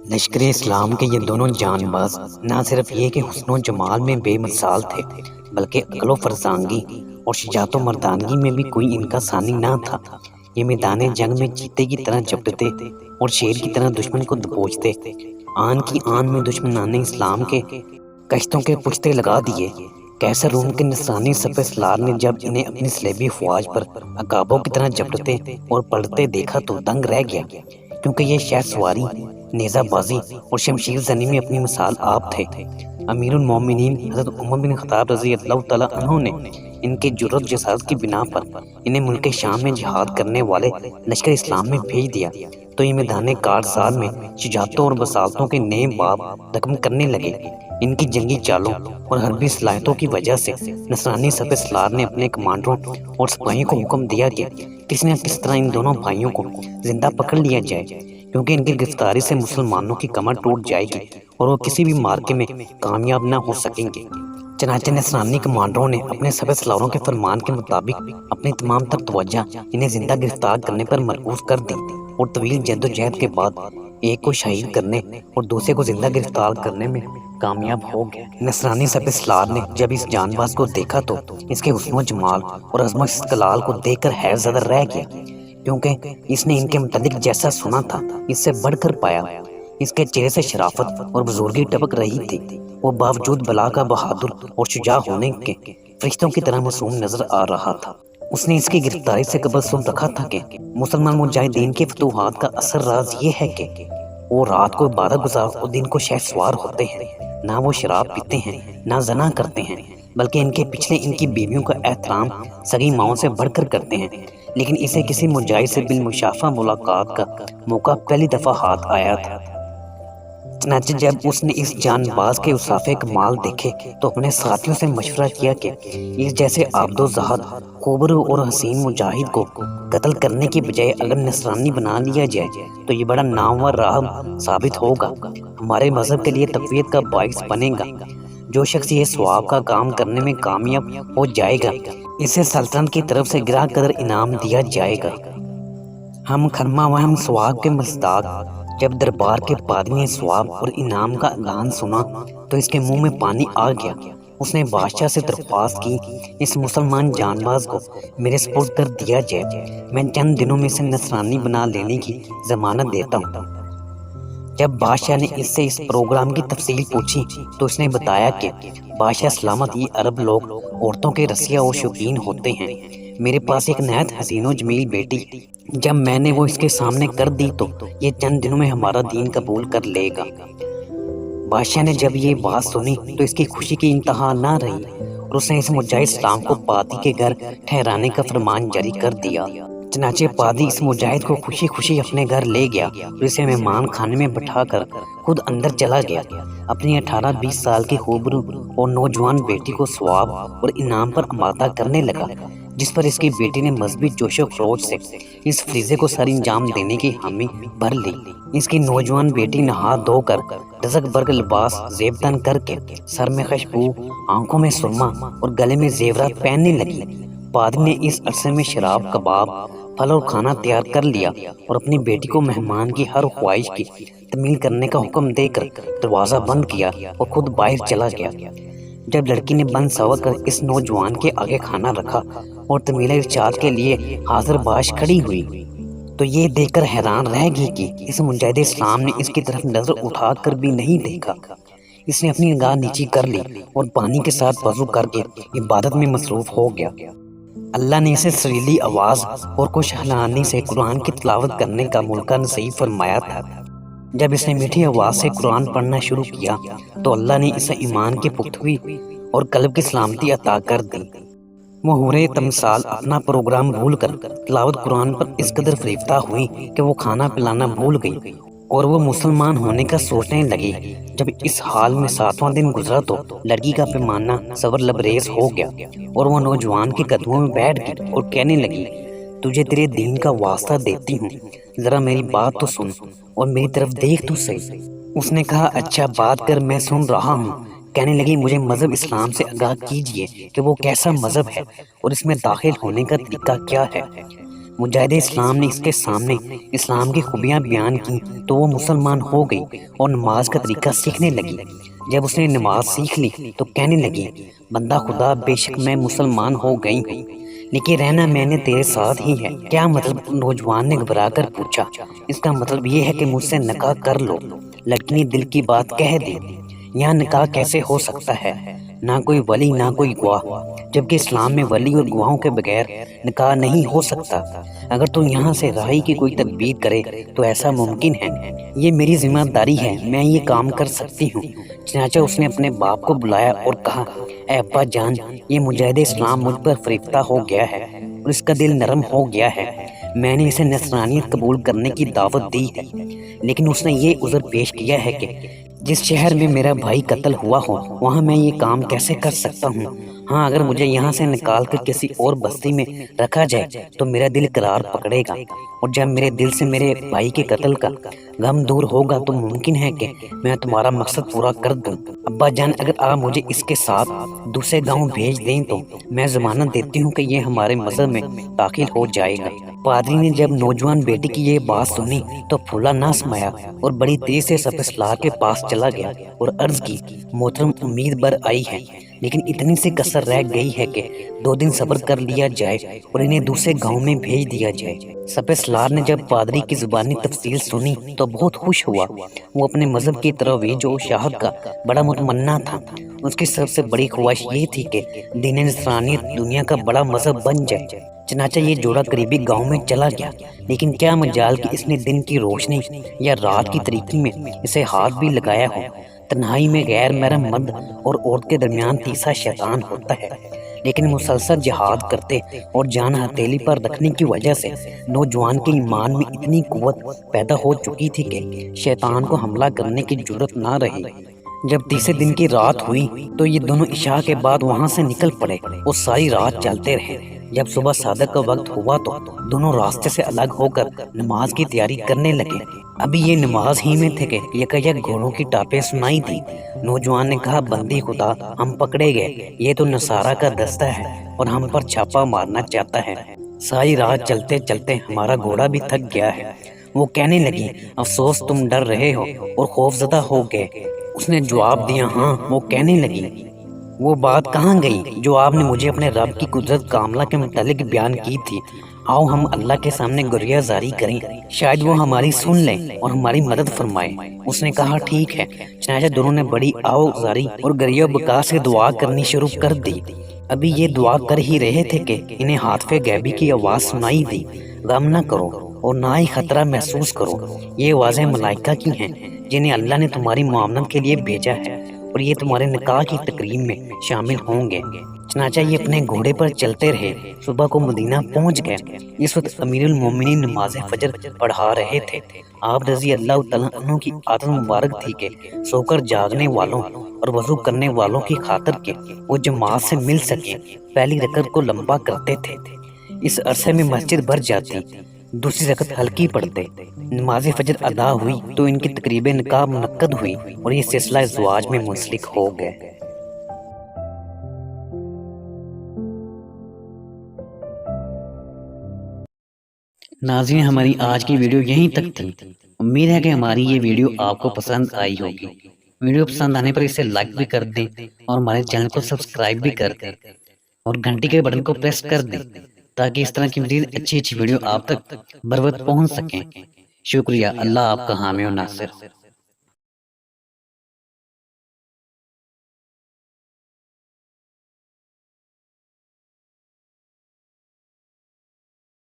لشکر اسلام کے یہ دونوں جان باز نہ صرف یہ کہ حسن و جمال میں بے مثال تھے، بلکہ عقل و فرزانگی اور شجاعت و مردانگی میں بھی کوئی ان کا ثانی نہ تھا۔ یہ میدان جنگ میں چیتے کی طرح جھپٹتے اور شیر کی طرح دشمن کو دبوچتے، آن کی آن میں دشمنان اسلام کے کشتوں کے پشتے لگا دیے۔ قیصر روم کے نصرانی سپہ سالار نے جب انہیں اپنی صلیبی افواج پر عقابوں کی طرح جھپٹتے اور پلٹتے دیکھا تو دنگ رہ گیا، کیونکہ یہ شہر سواری، نیزہ بازی اور شمشیر زنی میں اپنی مثال آپ تھے۔ امیر المومنین حضرت عمر بن خطاب رضی اللہ تعالیٰ عنہ نے ان کے جرأت جسارت کی بنا پر انہیں ملک شام میں جہاد کرنے والے لشکر اسلام میں بھیج دیا، تو یہ میدان کارزار میں شجاعتوں اور بصارتوں کے نئے باب رقم کرنے لگے۔ ان کی جنگی چالوں اور حربی صلاحیتوں کی وجہ سے نصرانی سپہ سالار نے اپنے کمانڈروں اور سپاہیوں کو حکم دیا کہ کسی نہ کس طرح ان دونوں بھائیوں کو زندہ پکڑ لیا جائے، کیونکہ ان کی گرفتاری سے مسلمانوں کی کمر ٹوٹ جائے گی اور وہ کسی بھی مارکے میں کامیاب نہ ہو سکیں گے۔ چنانچہ نصرانی کمانڈروں نے اپنے سپہ سالاروں کے فرمان کے مطابق اپنی تمام تر توجہ انہیں زندہ گرفتار کرنے پر مرکوز کر دی، اور طویل جد و جہد کے بعد ایک کو شہید کرنے اور دوسرے کو زندہ گرفتار کرنے میں کامیاب ہو گئے۔ نصرانی سپہ سالار نے جب اس جان باز کو دیکھا تو اس کے حسن و جمال اور عظمت و استقلال کو دیکھ کر حیرت زدہ رہ گیا، کیونکہ اس نے ان کے متعلق جیسا سنا تھا اس سے بڑھ کر پایا۔ اس کے چہرے سے شرافت اور بزرگی ٹپک رہی تھی۔ وہ باوجود بلا کا بہادر اور شجاع ہونے کے فرشتوں کی طرح معصوم نظر آ رہا تھا۔ اس نے اس کی گرفتاری سے قبل سن رکھا تھا کہ مسلمان مجاہدین کے فتوحات کا اثر راز یہ ہے کہ وہ رات کو عبادت گزار اور دن کو شہر سوار ہوتے ہیں۔ نہ وہ شراب پیتے ہیں، نہ زنا کرتے ہیں، بلکہ ان کے پچھلے ان کی بیویوں کا احترام سگی ماؤں سے بڑھ کر کرتے ہیں۔ لیکن اسے کسی مجاہد سے بالمشافہ ملاقات کا موقع پہلی دفعہ ہاتھ آیا تھا۔ چنانچہ جب اس نے اس جان باز کے اصافِ کمال دیکھے تو اپنے ساتھیوں سے مشورہ کیا کہ اس جیسے عابد و زاہد، خوبرو اور حسین مجاہد کو قتل کرنے کی بجائے اگر نصرانی بنا لیا جائے تو یہ بڑا نامور راہ ثابت ہوگا، ہمارے مذہب کے لیے تقویت کا باعث بنے گا۔ جو شخص یہ ثواب کا کام کرنے میں کامیاب ہو جائے گا، اسے سلطنت کی طرف سے گراں قدر انعام دیا جائے گا۔ ہم خرما و ہم ثواب کے مصداق جب دربار کے پادری نے ثواب اور انعام کا اعلان سنا تو اس کے منہ میں پانی آ گیا۔ اس نے بادشاہ سے درخواست کی، اس مسلمان جان باز کو میرے سپرد کر دیا جائے، میں چند دنوں میں سے نصرانی بنا لینے کی ضمانت دیتا ہوں۔ جب بادشاہ نے اس سے اس پروگرام کی تفصیل پوچھی تو اس نے بتایا کہ بادشاہ سلامت، یہ عرب لوگ عورتوں کے رسیہ اور شوقین ہوتے ہیں۔ میرے پاس ایک نہایت حسین و جمیل بیٹی، جب میں نے وہ اس کے سامنے کر دی تو یہ چند دنوں میں ہمارا دین قبول کر لے گا۔ بادشاہ نے جب یہ بات سنی تو اس کی خوشی کی انتہا نہ رہی، اور اس نے اس مجاہد اسلام کو پادری کے گھر ٹھہرانے کا فرمان جاری کر دیا۔ چنانچہ پادری اس مجاہد کو خوشی خوشی اپنے گھر لے گیا اور اسے مہمان خانے میں بٹھا کر خود اندر چلا گیا۔ اپنی 18-20 سال کی خوبرو اور نوجوان بیٹی کو ثواب اور انعام پر آمادہ کرنے لگا، جس پر اس کی بیٹی نے مذہبی جوش و خروش سے اس فریضے کو سر انجام دینے کی حامی بھر لی۔ اس کی نوجوان بیٹی نہا دھو کر رزق برگ لباس زیب تن کر کے سر میں خوشبو، آنکھوں میں سرما اور گلے میں زیورات پہننے لگی۔ پادری نے اس عرصے میں شراب، کباب، پھل اور کھانا تیار کر لیا اور اپنی بیٹی کو مہمان کی ہر خواہش کی تکمیل کرنے کا حکم دے کر دروازہ بند کیا اور خود باہر چلا گیا۔ جب لڑکی نے بند سنور کر اس نوجوان کے آگے کھانا رکھا اور تمیلہ ارشاد کے لیے حاضر باش کھڑی ہوئی تو یہ دیکھ کر حیران رہ گئی کہ اس مجاہد اسلام نے اس کی طرف نظر اٹھا کر بھی نہیں دیکھا۔ اس نے اپنی نگاہ نیچی کر لی اور پانی کے ساتھ وضو کر کے عبادت میں مصروف ہو گیا۔ اللہ نے اسے سریلی آواز اور خوش حالانی سے قرآن کی تلاوت کرنے کا موقع نصیب فرمایا تھا۔ جب اس نے میٹھی آواز سے قرآن پڑھنا شروع کیا تو اللہ نے اسے ایمان کی پختگی اور قلب کی سلامتی عطا کر دی۔ وہ حورِ تمثال اپنا پروگرام بھول کر تلاوت قرآن پر اس قدر فریفتہ ہوئی کہ وہ کھانا پلانا بھول گئی اور وہ مسلمان ہونے کا سوچنے لگی۔ جب اس حال میں 7واں دن گزرا تو لڑکی کا پیمانہ صبر لبریز ہو گیا اور وہ نوجوان کے قدموں میں بیٹھ گئی اور کہنے لگی، تجھے تیرے دین کا واسطہ دیتی ہوں، ذرا میری بات تو سن اور میری طرف دیکھ تو صحیح۔ اس نے کہا، اچھا بات کر، میں سن رہا ہوں۔ کہنے لگی، مجھے مذہب اسلام سے آگاہ کیجیے کہ وہ کیسا مذہب ہے اور اس میں داخل ہونے کا طریقہ کیا ہے۔ مجاہد اسلام نے اس کے سامنے اسلام کی خوبیاں بیان کی تو وہ مسلمان ہو گئی اور نماز کا طریقہ سیکھنے لگی۔ جب اس نے نماز سیکھ لی تو کہنے لگی، بندہ خدا، بے شک میں مسلمان ہو گئی ہوں، لیکن رہنا میں نے تیرے ساتھ ہی ہے۔ کیا مطلب؟ نوجوان نے گھبرا کر پوچھا۔ اس کا مطلب یہ ہے کہ مجھ سے نکاح کر لو۔ لڑکی نے دل کی بات کہہ دی۔ یہاں نکاح کیسے ہو سکتا ہے؟ نہ کوئی ولی نہ کوئی گواہ، جبکہ اسلام میں ولی اور گواہوں کے بغیر نکاح نہیں ہو سکتا۔ اگر تو یہاں سے رہائی کی کوئی تدبیر کرے تو ایسا ممکن ہے۔ یہ میری ذمہ داری ہے، میں یہ کام کر سکتی ہوں۔ چنانچہ اس نے اپنے باپ کو بلایا اور کہا، اے ابا جان، یہ مجاہد اسلام مجھ پر فریفتہ ہو گیا ہے اور اس کا دل نرم ہو گیا ہے۔ میں نے اسے نصرانیت قبول کرنے کی دعوت دی ہے، لیکن اس نے یہ عذر پیش کیا ہے کہ جس شہر میں میرا بھائی قتل ہوا ہو وہاں میں یہ کام کیسے کر سکتا ہوں؟ ہاں، اگر مجھے یہاں سے نکال کر کسی اور بستی میں رکھا جائے تو میرا دل قرار پکڑے گا، اور جب میرے دل سے میرے بھائی کے قتل کا غم دور ہوگا تو ممکن ہے کہ میں تمہارا مقصد پورا کر دوں۔ ابا جان، اگر آپ مجھے اس کے ساتھ دوسرے گاؤں بھیج دیں تو میں ضمانت دیتی ہوں کہ یہ ہمارے مذہب میں داخل ہو جائے گا۔ پادری نے جب نوجوان بیٹی کی یہ بات سنی تو پھولا نہ سمایا اور بڑی تیز سے سپہ کے پاس چلا گیا اور عرض کی، محترم، امید بر آئی ہے، لیکن اتنی سی کسر رہ گئی ہے کہ 2 دن صبر کر لیا جائے اور انہیں دوسرے گاؤں میں بھیج دیا جائے۔ سپہ سالار نے جب پادری کی زبانی تفصیل سنی تو بہت خوش ہوا۔ وہ اپنے مذہب کی ترویج و اشاعت کا بڑا متمنا تھا۔ اس کی سب سے بڑی خواہش یہ تھی کہ دین نصرانیت دنیا کا بڑا مذہب بن جائے۔ چنانچہ یہ جوڑا قریبی گاؤں میں چلا گیا، لیکن کیا مجال کہ اس نے دن کی روشنی یا رات کی تاریکی میں اسے ہاتھ بھی لگایا ہو۔ تنہائی میں غیر محرم مرد اور عورت کے درمیان تیسرا شیطان ہوتا ہے، لیکن مسلسل جہاد کرتے اور جان ہتھیلی پر رکھنے کی وجہ سے نوجوان کے ایمان میں اتنی قوت پیدا ہو چکی تھی کہ شیطان کو حملہ کرنے کی جرت نہ رہی۔ جب تیسرے دن کی رات ہوئی تو یہ دونوں عشاء کے بعد وہاں سے نکل پڑے اور ساری رات چلتے رہے۔ جب صبح صادق کا وقت ہوا تو دونوں راستے سے الگ ہو کر نماز کی تیاری کرنے لگے۔ ابھی یہ نماز ہی میں تھے کہ یکایک گھوڑوں کی ٹاپیں سنائی دی۔ نوجوان نے کہا، بندی خدا، ہم پکڑے گئے، یہ تو نصارہ کا دستہ ہے اور ہم پر چھاپا مارنا چاہتا ہے۔ ساری رات چلتے چلتے ہمارا گھوڑا بھی تھک گیا ہے۔ وہ کہنے لگی، افسوس تم ڈر رہے ہو اور خوف زدہ ہو گئے۔ اس نے جواب دیا، ہاں۔ وہ کہنے لگی، وہ بات کہاں گئی جو آپ نے مجھے اپنے رب کی قدرت کاملہ کے متعلق بیان کی تھی؟ آؤ ہم اللہ کے سامنے گریہ زاری کریں، شاید وہ ہماری سن لیں اور ہماری مدد فرمائے۔ اس نے کہا، ٹھیک ہے۔ چنانچہ دونوں نے بڑی آؤ زاری اور گریہ بکا سے دعا کرنی شروع کر دی۔ ابھی یہ دعا کر ہی رہے تھے کہ انہیں ہاتف غیبی کی آواز سنائی دی، غم نہ کرو اور نہ ہی خطرہ محسوس کرو، یہ آوازیں ملائکہ کی ہیں جنہیں اللہ نے تمہاری معاونت کے لیے بھیجا ہے اور یہ تمہارے نکاح کی تقریب میں شامل ہوں گے۔ چنانچہ یہ اپنے گھوڑے پر چلتے رہے، صبح کو مدینہ پہنچ گئے۔ اس وقت امیر المومنین نماز فجر پڑھا رہے تھے۔ آپ رضی اللہ تعالیٰ عنہ کی عادت مبارک تھی کہ سو کر جاگنے والوں اور وضو کرنے والوں کی خاطر کہ وہ جماعت سے مل سکیں پہلی رکعت کو لمبا کرتے تھے۔ اس عرصے میں مسجد بھر جاتی، دوسری رکعت ہلکی پڑھتے۔ نماز فجر ادا ہوئی تو ان کی تقریب نکاح منعقد ہوئی اور یہ سلسلہ زواج میں منسلک ہو گئے۔ ناظرین، ہماری آج کی ویڈیو یہیں تک تھی۔ امید ہے کہ ہماری یہ ویڈیو آپ کو پسند آئی ہوگی۔ ویڈیو پسند آنے پر اسے لائک بھی کر دیں اور ہمارے چینل کو سبسکرائب بھی کر دیں اور گھنٹی کے بٹن کو پریس کر دیں تاکہ اس طرح کی مزید اچھی ویڈیو آپ تک بر وقت پہنچ سکیں۔ شکریہ۔ اللہ آپ کا حامی و ناصر۔